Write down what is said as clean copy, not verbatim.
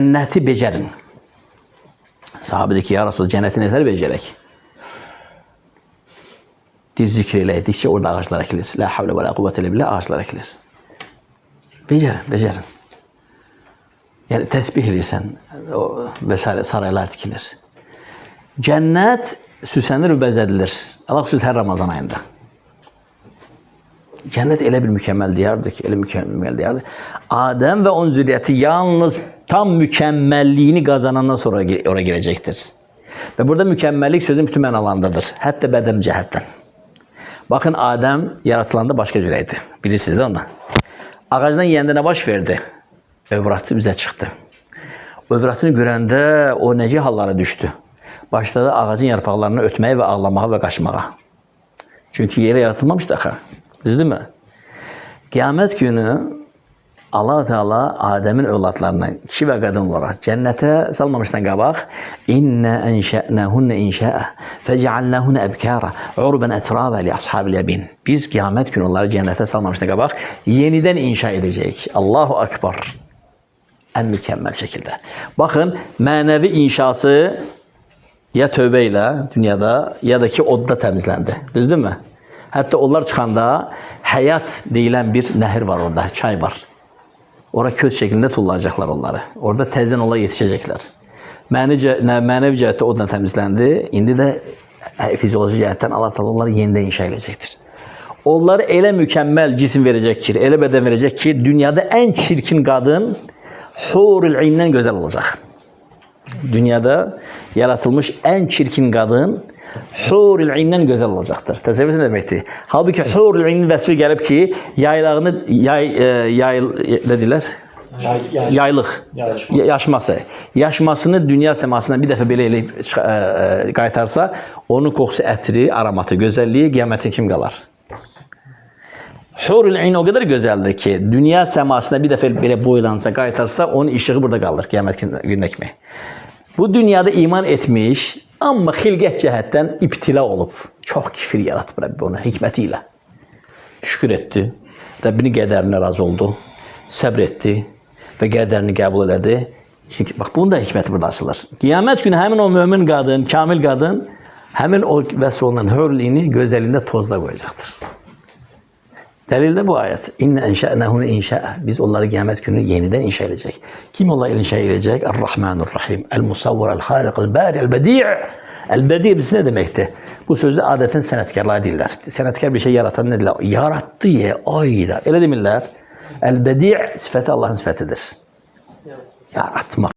Cenneti becerin. Sahabe dedi ki ya Resulallah cenneti neler becerek? Bir zikir eylədikçe orada ağaçlar ekilir. La havle ve la kuvvete illa billah ağaçlar ekilir. Becerin. Yani tesbih edirsən vesaire saraylar dikilir. Cennet süslenir ve bezedilir. Allah xüsus her Ramazan ayında. Cennet elə bir mükemmel diyardır ki, elə mükemmel diyardır. Adem ve onun zürriyeti yalnız tam mükemmelliyini kazanandan sonra oraya girecektir. Ve burada mükemmellik sözün bütün mənalarındadır. Hatta beden cəhətdən. Bakın Adem yaratılanda başka cüreydi. Bilirsiniz de onu. Ağacdan yiyəndə nə baş verdi? Övratı bizə çıxdı. Övratını görəndə o necə hallara düşdü. Başladı ağacın yarpaqlarını ötməyə və ağlamağa və qaçmağa. Çünkü yere yaratılmamışdı axı. Düzdür mü? Kıyamet günü Allah Teala Adem'in evlatlarına kişi ve kadın olarak cennete salmamıştan qabaq inna enşa'nahunna insha'a fec'alnahunna ebkara urban etraba li ashabil yamin. Biz kıyamet günü onları cennete salmamıştan qabaq yeniden inşa edecek. Allahu ekber. En mükemmel şekilde. Bakın manevi inşası ya tövbeyle dünyada ya da ki odda temizlendi. Düzdür mü? Hatta onlar çıxanda hayat deyilen bir nehir var orada, çay var. Orada köz şeklinde tullayacaklar onları. Orada təzdən onlar yetişecekler. Mənevi cəhətdə odla temizlendi. İndi də fizyoloji cəhətdən Allah Teala onları yeniden inşa edecektir. Onları elə mükemmel cisim verecek ki, elə beden verecek ki, dünyada en çirkin kadın hurul indən güzel olacak. Dünyada yaratılmış en çirkin kadın hurul indən güzel olacaktır. Təsəvvür ne demektir? Halbuki hurul inin vəsfi gəlib ki, yaylığını ne deyirlər? Yaylıq. Yaşmasını dünya semasına bir dəfə belə eləyib qaytarsa, onun qoxusu, ətri, aromatı, gözəlliyi qiyamətə kim qalar? Hurul in o kadar güzeldir ki, dünya semasına bir dəfə belə boylansa, qaytarsa, onun işığı burada qalır qiyamət günündə kimi. Bu dünyada iman etmiş, amma xilqət cəhətdən ibtila olub. Çox kifir yaratıb Rəbbi ona hikmətiyle. Şükür etdi. Rəbbinin qədərinə razı oldu. Səbr etdi və qədərini qəbul elədi. Çünki bax bunun da hikməti burada açılır. Qiyamət günü həmin o mömin qadın, kamil qadın həmin o vəsf olunan hörliyini gözəlində tozla qoyacaqdır. Delil de bu ayet. İnne enşa'nahunu inşa'a. Biz onları kıyamet günü yeniden inşa edecek. Kim onları inşa edecek? Er-Rahmanur-Rahim. El-Musavvir, el-Harik, el-Bari, el-Bedi'. El-Bedi' biz ne demekti? Bu sözü adeten senetkarlar diller. Senetkar bir şey yaratan ne diller? Yarattı ya, ayda. Öyle demirler. El-Bedi' sıfatı Allah'ın sıfatıdır. Yaratmak.